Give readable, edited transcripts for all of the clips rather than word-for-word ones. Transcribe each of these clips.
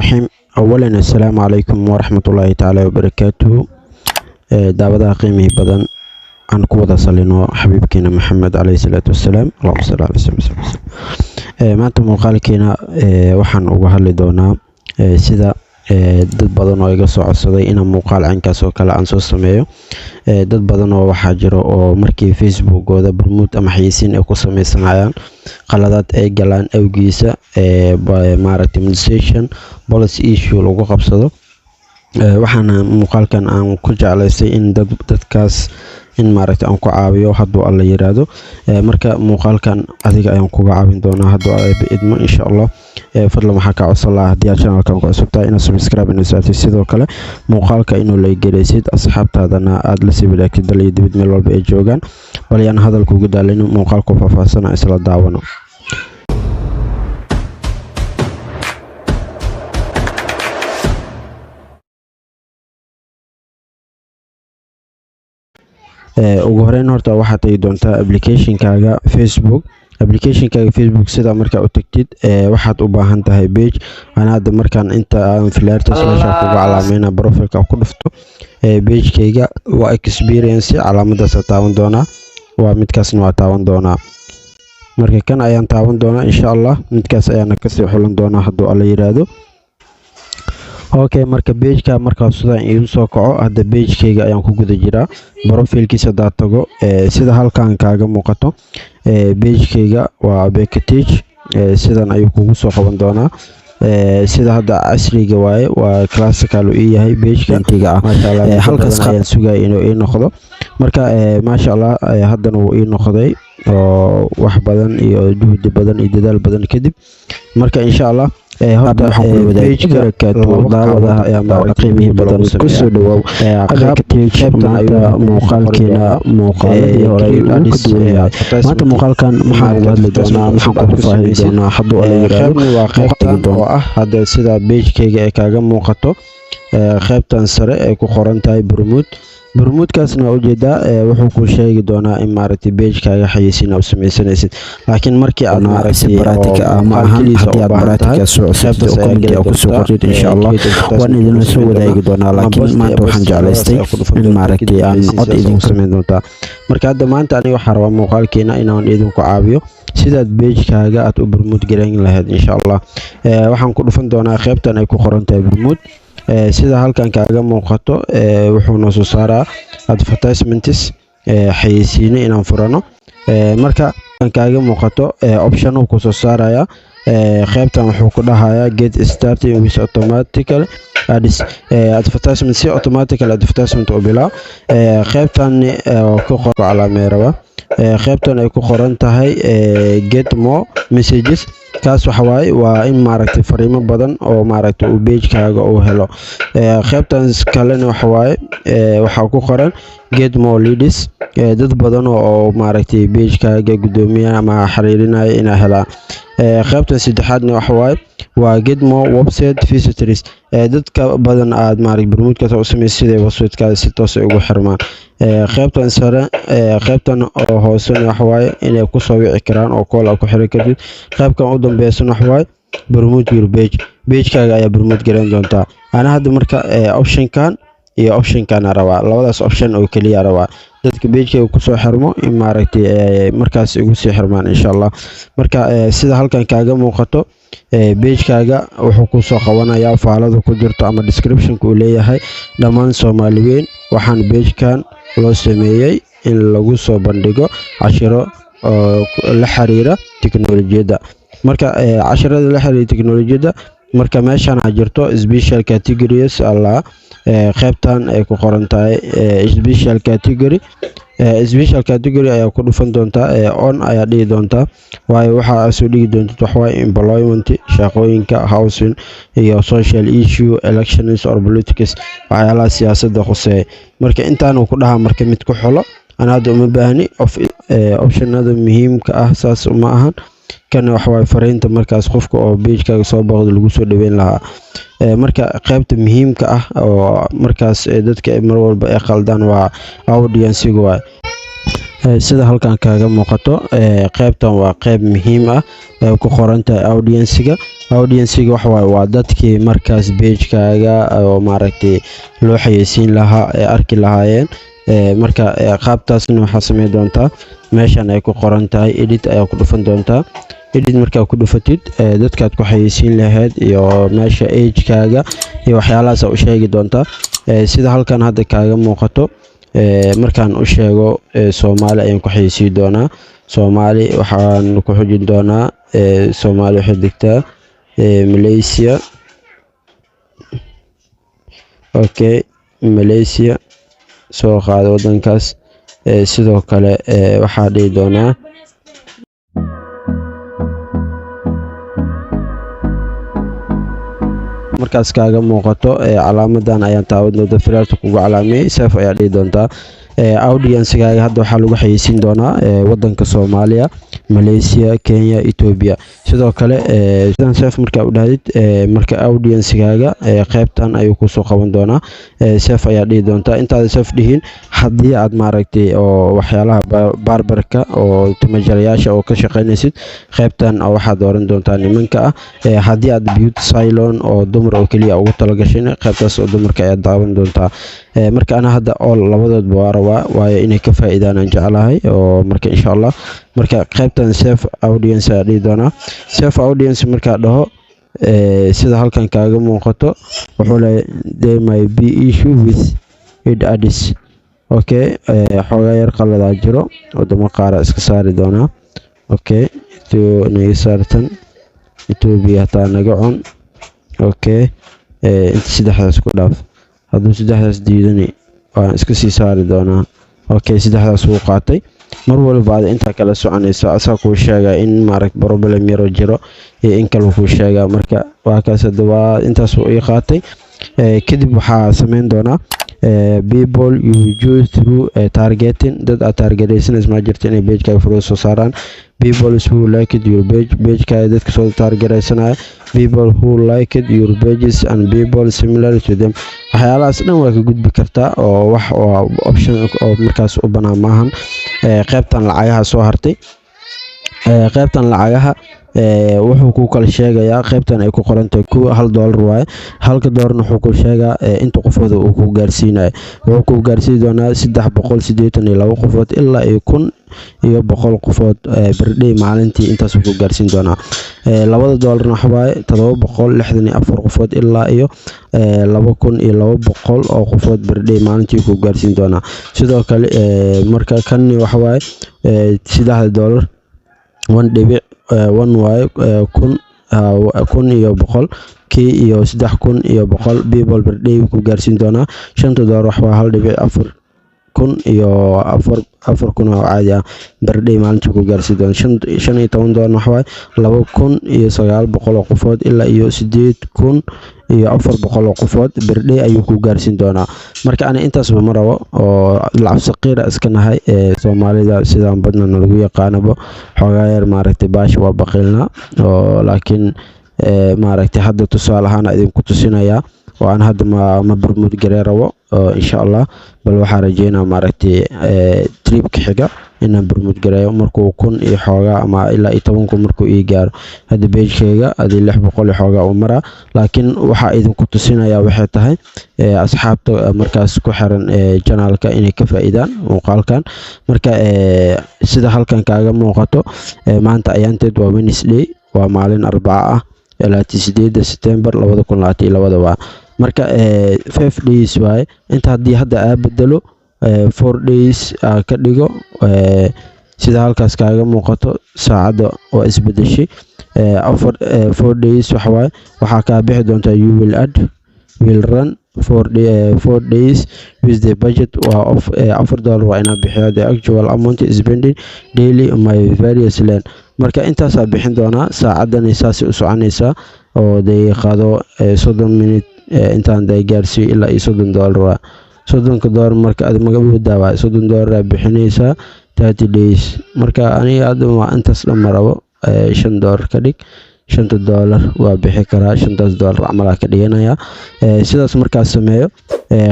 الرحيم. أولا السلام عليكم ورحمة الله تعالى وبركاته. دعوة قيمة بدن عن قوة صلينا حبيبكنا محمد عليه الصلاة والسلام. اللهم صل على سيدنا محمد. maanta muuqaalkeena waxaan uga hadli doonaa sida dad badan oo iga soo codsaday in muuqaal caynkaas oo kale aan soo sameeyo. dad badan oo waxaa jiro oo markii Facebook-gooda barmuud ama xayeysiin ay ku sameysanayaan qaladaad ay galaan awgiisa maaragtay monetization policy issue lagu qabsado. waxaana muuqaalkan aan ku jeclaystay in dadkaas in maaragtay aan ku caawiyo hadduu alla yiraahdo. marka muuqaalkan adiga ayaan kuga caawin doonaa hadduu alla idmo insha Allah. fadlan waxaa ka codsan lahaa haddii aad channelkan ku cusub tahay inaad subscribe inoo saartid, sidoo kale muuqaalka inuu la gelaysid asxaabtaadana aad la sii wadaagtid dal iyo dibad meel walba ay joogaan. bal yaan hadalka ugu daalin muuqaalku faahfaahsan isla daawano. ugu horeyn horta waxaad tagi doontaa applicationkaaga Facebook. sida markaa u tagtid waxaad u baahan tahay page. ana hadda markaan inta aan filaarta meesha kuga calaameynaa profilka ku dhufto pagekayga waa experience calaamadaas taaban doonaa, waa midkaasna waa taaban doonaa. marka kan ayaan taaban doonaa insha Allah, midkaas ayaana kasii xulan doonaa hadduu alla yiraahdo. okay, marka pageka markaa sidaan igu soo kaco hadda pagekayga ayaan ku guda jiraa. profilkiisa daa tago sida halkan kaaga muuqato pagekayga waa package sidan ayuu kugu soo qaban doonaa. sida hadda casriga waaye, waa classical uu yahay pagekayga halkaas ayaan sugay inuu ii noqdo. marka maasha Allah haddana wuu ii noqday oo wax badan iyo juhdi badan iyo dadaal badan kadib. marka insha Allah hadda waxaan ku wadaagay daawadaha ayaa qiimihii badan ku soo dhawow qaybta muuqaalkeena muuqaaladii hore maanta muuqaalkan maxaan uga hadli doonaa, maxaan ku faa'iidi doonaa hadduu alla yiraahdo. waa qaybtan oo ah hadda sida pagekayga ay kaaga muuqato qaybtan sare ay ku qoran tahay barmuudkaasna ujeedaa wuxuu ku sheegi doonaa in maaragtay pagekaaga xayeysiin u sameysanaysid. laakiin markii aad maaragtay practice ama ahaan haddii aad practice soo cusubtay oo comment ku soo qortid insha Allah waan idin soo wadaagi doonaa. laakiin maanta waxaan jeclaystay in maaragtay aan cod idin sameyn doontaa. marka hadda maanta aniga waxaan rabaa muuqaalkeena inaan idinku caawiyo sidaad pagekaaga aad u barmuud garan lahayd insha Allah. waxaan ku dhufan doonaa qaybtan ay ku qoran tahay barmuud. sida halkan kaaga muuqato wuxuu noo soo saaraa advertisements xayeysiin inaan furano. marka kaaga muuqato option uu ku soo saaraya qaybtan wuxuu ku dhahayaa get started with automatically advertisement si automatically advertisement u bilaa. qaybtan ku qoran calaameeraba qaybtan ay ku qoran tahay get more messages. kaas waxa waaye waa in maaragtay fariimo badan oo maaragtay uu pagekaaga uu helo. qaybtan kalena waxa waaye waxa ku qoran get more leads, dad badan oo maaragtay pagekaaga gudoomiya ama xiriirinaya inay helaan. qaybtan saddexaadna waxa waaye waa get more website visitors, dadka badan aad maaragtay barmuudkaas u sameysay sida website-kaada si toos ah ugu xirmaan. qaybtan sare qaybtan oo hoosena waxa waaye inay ku soo wici karaan oo call ku xiran kartid. qaybkan u dambeysana waxa waaye barmuud your pagekaaga ayaa barmuud garan doontaa. ana hadda marka optionkan iyo optionkan rabaa, labadaas option oo kaliya rabaa dadka pagekayga ku soo xirmo in maaragtay markaas igu sii xirmaan insha Allah. marka sida halkan kaaga muuqato pagekaaga wuxuu ku soo qabanayaa faalada ku jirto ama description-ka uu leeyahay dhammaan Soomaali weyn. waxaan pagekan loo sameeyay in lagu soo bandhigo cashiro la xiriira tiknoolajiyadda. marka casharada la xiriira tiknoolajiyadda marka meeshan ay jirto special categories alla qaybtan ay ku qoran tahay special category ayaa ku dhufan doontaa on ayaa dhigi doontaa. waayo waxa soo dhigi doonta wax waaye employment, shaqooyinka, housing iyo social issue, elections or politics, waxyaalaha siyaasadda khuseeya. marka intaan uu ku dhahaa marka mid ku xulo. ana hadda uma baahni optionada muhiimka ah saas uma ahan. kana waxa waaye fariinta markaas qofka oo pagekaaga soo booqdo lagu soo dhaweyn lahaa. marka qaybta muhiimka ah oo markaas dadka mar walba ay qaldaan waa audience-ga waaye. sida halkan kaaga muuqato qaybtan waa qayb muhiim ah ku qoran tahay audience-ga waxa waaye waa dadkii markaas page-kaaga oo maaragtay loo xayeysiin lahaa ee arki lahaayeen marka qaabtaasna waxaa sameyn doontaa meeshan ay ku qoran tahay edit ayaa ku dhufan doontaa edit markaa ku dhufatid dadkaad ku xayeysiin lahayd iyo meesha age-kaaga iyo waxyaalahaas u sheegi doontaa sida halkan hadda kaaga muuqato markaan u sheego Soomaali ayaan ku xayeysiin doonaa Soomaali waxaan ku xujin doonaa Soomaali waxay degtaa Malaysia okay Malaysia soo qaado wadankaas sidoo kale waxaa dhihi doonaa markaas kaaga muuqato calaamadan ayaan taaban doontaa filaarta kugu calaamiyay save ayaa dhihi doontaa audience-gaaga hadda waxaa lagu xayeysiin doonaa wadanka Soomaaliya Malaysia Kenya Ethiopia sidoo kale sidan save markaa u dhahdid marka audience-gaaga qaybtan ayuu ku soo qaban doonaa save ayaa dhihi doontaa intaad save dhihin haddii aad maaragtay oo waxyaalaha barbarka oo timajarayaasha oo ka shaqeynaysid qaybtan waxaad dooran doontaa nimanka haddii aad beauty salon oo dumar oo kaliya ugu talagashay qaybtaas oo dumarka ayaa daawan doontaa marka ana hadda labadoodba waa rabaa waayo inay ka faa'iidaan aan jeclahay oo marka insha Allah marka qaybtan save audience ayaa dhihi doonaa save audience markaa dhaho sida halkan kaaga muuqato wuxuu leeyahay there may be issue with it ads okay xogaa yar qaladaa jiro wadamo qaar iska saari doonaa okay to naga saartan Ethiopia taa naga cun okay inta saddexdaas ku dhaaf hadduu saddexdaas diidani waan iska sii saari doonaa okay saddexdaas wuu qaatay mar walba aad inta kala soconayso asaa kuu sheega in maarag problem yaro jiro iyo in kale kuu sheega marka waa kaas hadaba intaas uu ii qaatay kadib waxaa sameyn doonaa people you choose through targeting dad aad targetaysanaysa ma jirto inay page-kaaga furo soo saaraan people who like it your page-kaaga dadka soo targetaysanaya people who like it your pages and people similar to them waxyaalahaas dhan waa ka gudbi kartaa oo wax oo option oo markaas u banaan maahan qaybtan lacagaha soo hartay qaybtan lacagaha wuxuu ku kala sheegayaa qaybtan ay ku qoran tahay $1 waaye $1 wuxuu ku sheegaa inta qofood uu ku gaarsiinayo wuxuu ku gaarsiin doonaa 382 qofood ilaa 1,100 qofood per day maalintii intaas uu ku gaarsiin doonaa $2 waxa waaye 764 qofood ilaa 2,200 oo qofood per day maalintii ku gaarsiin doonaa sidoo kale marka kan waxa waaye $3 1 waaye 1,100 kii iyo 3,100 people per day ku gaarsiin doonaa $5 wax waa 1.4 kun iyo 4,000 oo caadi ah per day maalintii ku gaarsiin doonaa $15 wax waaye 2,900 qofood ilaa 8,400 qofood per day ayuu ku gaarsiin doonaa marka ana intaasba ma rabo oo lacag saqiira iska nahay Soomaalida sidaan badna lagu yaqaanabo xogaa yar maaragtay baash waa baqiilna oo laakiin maaragtay hadda tusaale ahaan idinku tusinaya oo aan hadda ma barmood gareey rabo insha Allah bal waxaan rajeynaa maaragtay trip-ka xiga inaan barmood gareeyo markuu 1,000 iyo xoogaa ama ilaa 10,000 markuu ii gaaro hadda page-kayga adii 600 xoogaa u maraa laakiin waxa idinku tusinaya waxay tahay asxaabta markaas ku xiran channel-ka inay ka faa'iidaan muuqaalkan marka sida halkan kaaga muuqato maanta ayaanteed waa Wednesday waa maalin Arbaca ah 8 September 2022 waa marka 5 days waaye inta hadii hadda aan bedelo 4 days ka dhigo sida halkaas kaaga muuqato saacada oo isbedeshay 4 days waxa ka bixi doonta you will run 4 days with the budget of $4 waa ina bixiyo the actual amount spending daily on my various land marka intaas aan bixin doonaa saacadan isaas u soconaysa oo daqiiqado 30 minute intaan day gaarsiyo ilaa $30 $30 marka aad magabu daawaa $30 bixinaysa 30 days marka aniga aad ma intaas dhammaarabo $5 ka dhig $5 waa bixi karaa $5 camal ka dhiganaya sidaas markaas sameeyo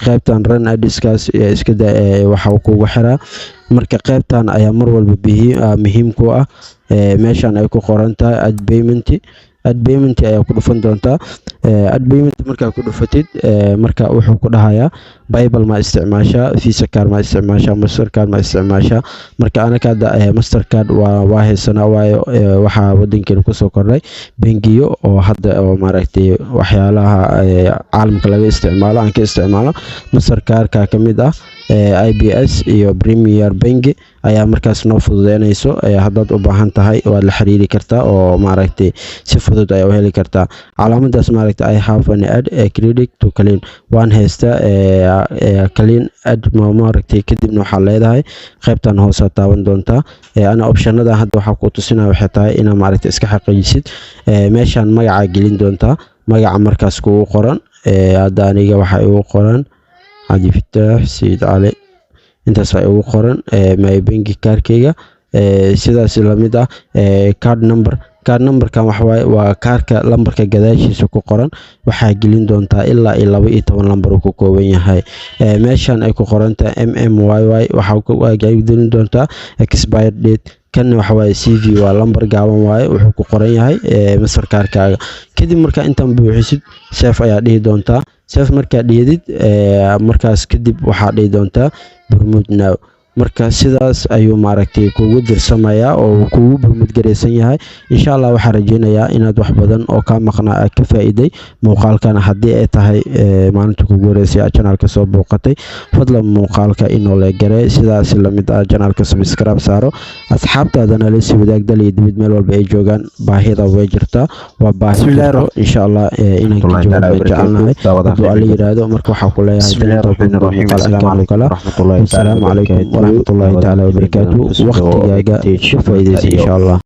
qaybtan run adskaas iska waxa kugu xiraa marka qaybtan ayaa mar walba muhiim ku ah meeshan ay ku qoran tahay add payment ayaa ku dhufan doontaa add payment markaa ku dhufatid marka wuxuu ku dhahayaa Paypal ma isticmaashaa, Visa card ma isticmaashaa, Mastercard ma isticmaashaa. Marka anaka hadda Mastercard waa haysanaa waayo waxaa wadankeena kusoo kordhay bangiyo oo hadda oo maaragtay waxyaalaha caalamka laga isticmaalo aan ka isticmaalo Mastercard-ka ka mid ah IBS iyo Premier Bank ayaa markaas noo fududeynayso haddaad u baahan tahay waad la xiriiri kartaa oo maaragtay si fudud ay u heli kartaa calaamadaas maaragtay I have an add credit to clean waan haystaa clean add maaragtay kadibna waxaa leedahay qaybtan hoose taaban doontaa ana optionada hadda waxaa ku tusinaya waxay tahay inaad maaragtay iska xaqiijisid meeshan magaca gelin doontaa magaca markaas kugu qoran hadda aniga waxa igu qoran Cabdi Fataax Sayid Cali intaas ay ugu qoran my bank kaarkayga sidaas la mid ah card number-kan waxa waaye waa kaarka lambarka gadaashiisa ku qoran waxaa gelin doontaa ilaa 12 lambar uu ka kooban yahay meeshan ay ku qoran tahay MMYY waxa ku gelin doontaa expired date kan waxa waaye CV waa lambar gaaban waaye wuxuu ku qoran yahay Mastercard-kaaga kadib marka intan buuxisid save ayaa dhihi doontaa save marka dhiyadid markaas kadib waxaa dhihi doontaa promote now marka sidaas ayuu maaragtay kugu dirsamaya oo kugu promote gareysan yahay insha Allah waxaan rajeynayaa inaad wax badan oo ka maqnaa ka faa'iiday muuqaalkan haddii ay tahay maalinta kugu horeysay channelka soo booqatay fadlan muuqaalka inoo la garay sidaas la mid ah channelka subscribe saaro asxaabtaadana la sii wadaag dal iyo dibad meel walba ay joogaan baahida way jirtaa waa baahi insha Allah inaan ka jawaabo jecelnahay hadduu alla yiraahdo marka waxaa ku leeyahay assalaamu calaykum ورحمة الله تعالى وبركاته وقت جاء شوف إن شاء الله